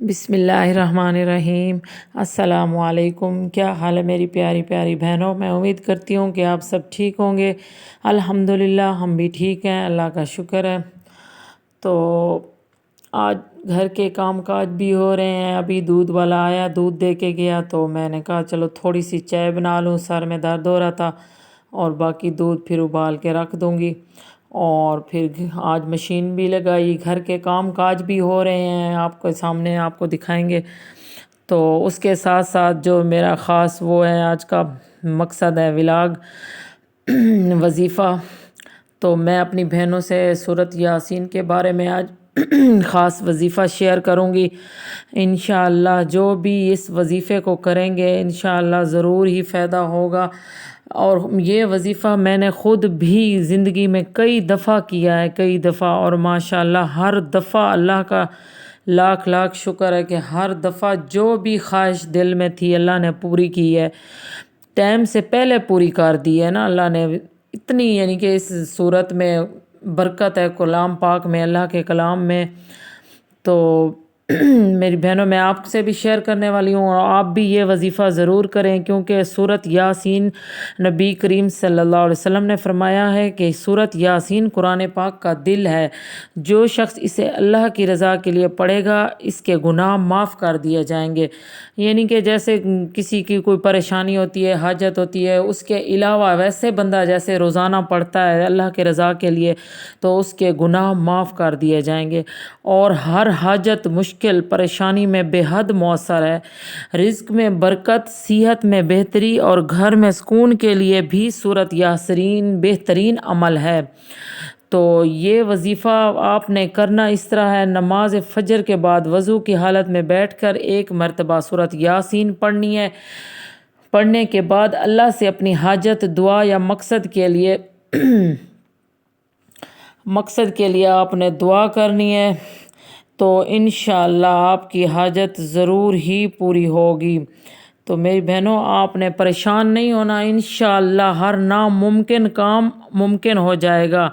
بسم اللہ الرحمن الرحیم۔ السلام علیکم۔ کیا حال ہے میری پیاری پیاری بہنوں؟ میں امید کرتی ہوں کہ آپ سب ٹھیک ہوں گے۔ الحمدللہ ہم بھی ٹھیک ہیں، اللہ کا شکر ہے۔ تو آج گھر کے کام کاج بھی ہو رہے ہیں۔ ابھی دودھ والا آیا، دودھ دے کے گیا، تو میں نے کہا چلو تھوڑی سی چائے بنا لوں، سر میں درد ہو رہا تھا، اور باقی دودھ پھر ابال کے رکھ دوں گی۔ اور پھر آج مشین بھی لگائی، گھر کے کام کاج بھی ہو رہے ہیں، آپ کے سامنے آپ کو دکھائیں گے۔ تو اس کے ساتھ ساتھ جو میرا خاص وہ ہے آج کا مقصد ہے ولاگ وظیفہ۔ تو میں اپنی بہنوں سے سورۃ یاسین کے بارے میں آج خاص وظیفہ شیئر کروں گی۔ انشاءاللہ جو بھی اس وظیفے کو کریں گے انشاءاللہ ضرور ہی فائدہ ہوگا۔ اور یہ وظیفہ میں نے خود بھی زندگی میں کئی دفعہ کیا ہے، کئی دفعہ، اور ماشاءاللہ ہر دفعہ اللہ کا لاکھ لاکھ شکر ہے کہ ہر دفعہ جو بھی خواہش دل میں تھی اللہ نے پوری کی ہے، ٹائم سے پہلے پوری کر دی ہے نا اللہ نے۔ اتنی یعنی کہ اس صورت میں برکت ہے کلام پاک میں، اللہ کے کلام میں۔ تو میری بہنوں، میں آپ سے بھی شیئر کرنے والی ہوں، اور آپ بھی یہ وظیفہ ضرور کریں، کیونکہ سورۃ یاسین نبی کریم صلی اللہ علیہ وسلم نے فرمایا ہے کہ سورۃ یاسین قرآن پاک کا دل ہے۔ جو شخص اسے اللہ کی رضا کے لیے پڑھے گا اس کے گناہ معاف کر دیے جائیں گے۔ یعنی کہ جیسے کسی کی کوئی پریشانی ہوتی ہے، حاجت ہوتی ہے، اس کے علاوہ ویسے بندہ جیسے روزانہ پڑھتا ہے اللہ کے رضا کے لیے تو اس کے گناہ معاف کر دیے جائیں گے، اور ہر حاجت مشکل پریشانی میں بے حد مؤثر ہے۔ رزق میں برکت، صحت میں بہتری اور گھر میں سکون کے لیے بھی سورۃ یاسین بہترین عمل ہے۔ تو یہ وظیفہ آپ نے کرنا اس طرح ہے: نماز فجر کے بعد وضو کی حالت میں بیٹھ کر ایک مرتبہ سورۃ یاسین پڑھنی ہے۔ پڑھنے کے بعد اللہ سے اپنی حاجت، دعا یا مقصد کے لیے آپ نے دعا کرنی ہے، تو انشاءاللہ آپ کی حاجت ضرور ہی پوری ہوگی۔ تو میری بہنوں، آپ نے پریشان نہیں ہونا، انشاءاللہ ہر ناممکن کام ممکن ہو جائے گا۔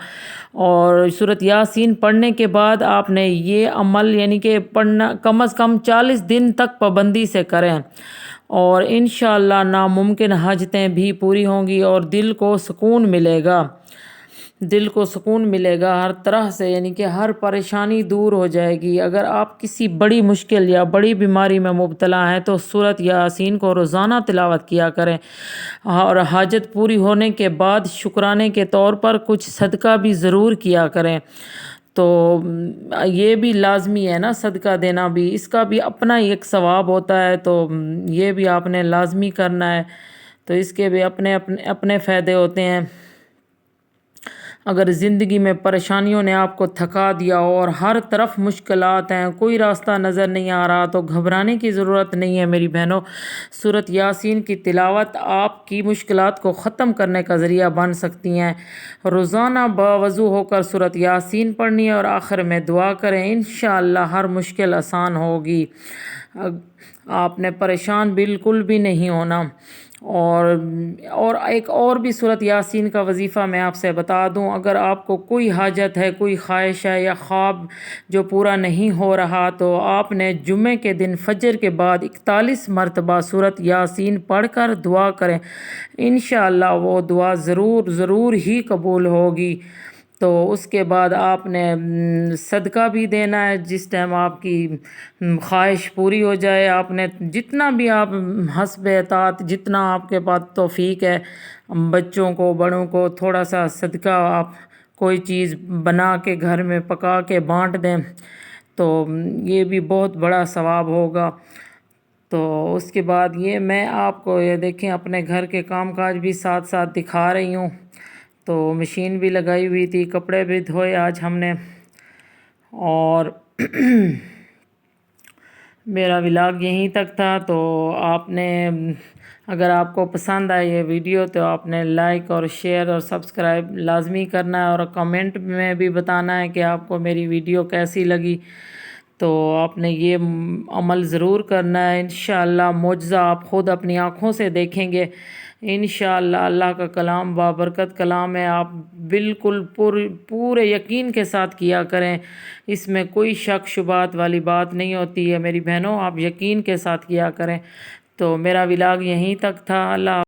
اور سورۃ یاسین پڑھنے کے بعد آپ نے یہ عمل یعنی کہ پڑھنا کم از کم 40 دن تک پابندی سے کریں، اور انشاءاللہ ناممکن حاجتیں بھی پوری ہوں گی، اور دل کو سکون ملے گا، دل کو سکون ملے گا ہر طرح سے، یعنی کہ ہر پریشانی دور ہو جائے گی۔ اگر آپ کسی بڑی مشکل یا بڑی بیماری میں مبتلا ہیں تو سورۃ یاسین کو روزانہ تلاوت کیا کریں، اور حاجت پوری ہونے کے بعد شکرانے کے طور پر کچھ صدقہ بھی ضرور کیا کریں۔ تو یہ بھی لازمی ہے نا، صدقہ دینا بھی، اس کا بھی اپنا ہی ایک ثواب ہوتا ہے، تو یہ بھی آپ نے لازمی کرنا ہے۔ تو اس کے بھی اپنے فائدے ہوتے ہیں۔ اگر زندگی میں پریشانیوں نے آپ کو تھکا دیا ہو اور ہر طرف مشکلات ہیں، کوئی راستہ نظر نہیں آ رہا، تو گھبرانے کی ضرورت نہیں ہے میری بہنوں۔ سورۃ یاسین کی تلاوت آپ کی مشکلات کو ختم کرنے کا ذریعہ بن سکتی ہیں۔ روزانہ باوضو ہو کر سورۃ یاسین پڑھنی ہے اور آخر میں دعا کریں، انشاءاللہ ہر مشکل آسان ہوگی، آپ نے پریشان بالکل بھی نہیں ہونا۔ اور ایک اور بھی سورۃ یاسین کا وظیفہ میں آپ سے بتا دوں: اگر آپ کو کوئی حاجت ہے، کوئی خواہش ہے، یا خواب جو پورا نہیں ہو رہا، تو آپ نے جمعے کے دن فجر کے بعد 41 مرتبہ سورۃ یاسین پڑھ کر دعا کریں، انشاءاللہ وہ دعا ضرور ہی قبول ہوگی۔ تو اس کے بعد آپ نے صدقہ بھی دینا ہے، جس ٹائم آپ کی خواہش پوری ہو جائے آپ نے جتنا بھی آپ حسب طاقت، جتنا آپ کے پاس توفیق ہے، بچوں کو، بڑوں کو تھوڑا سا صدقہ آپ کوئی چیز بنا کے گھر میں پکا کے بانٹ دیں، تو یہ بھی بہت بڑا ثواب ہوگا۔ تو اس کے بعد یہ میں آپ کو یہ دیکھیں اپنے گھر کے کام کاج بھی ساتھ ساتھ دکھا رہی ہوں۔ تو مشین بھی لگائی ہوئی تھی، کپڑے بھی دھوئے آج ہم نے، اور میرا ولاگ یہیں تک تھا۔ تو آپ نے اگر آپ کو پسند آئے یہ ویڈیو تو آپ نے لائک اور شیئر اور سبسکرائب لازمی کرنا ہے، اور کمنٹ میں بھی بتانا ہے کہ آپ کو میری ویڈیو کیسی لگی۔ تو آپ نے یہ عمل ضرور کرنا ہے، انشاءاللہ معجزہ آپ خود اپنی آنکھوں سے دیکھیں گے انشاءاللہ۔ اللہ کا کلام بابرکت کلام ہے، آپ بالکل پورے یقین کے ساتھ کیا کریں، اس میں کوئی شک شبہات والی بات نہیں ہوتی ہے میری بہنوں، آپ یقین کے ساتھ کیا کریں۔ تو میرا ولاگ یہیں تک تھا، اللہ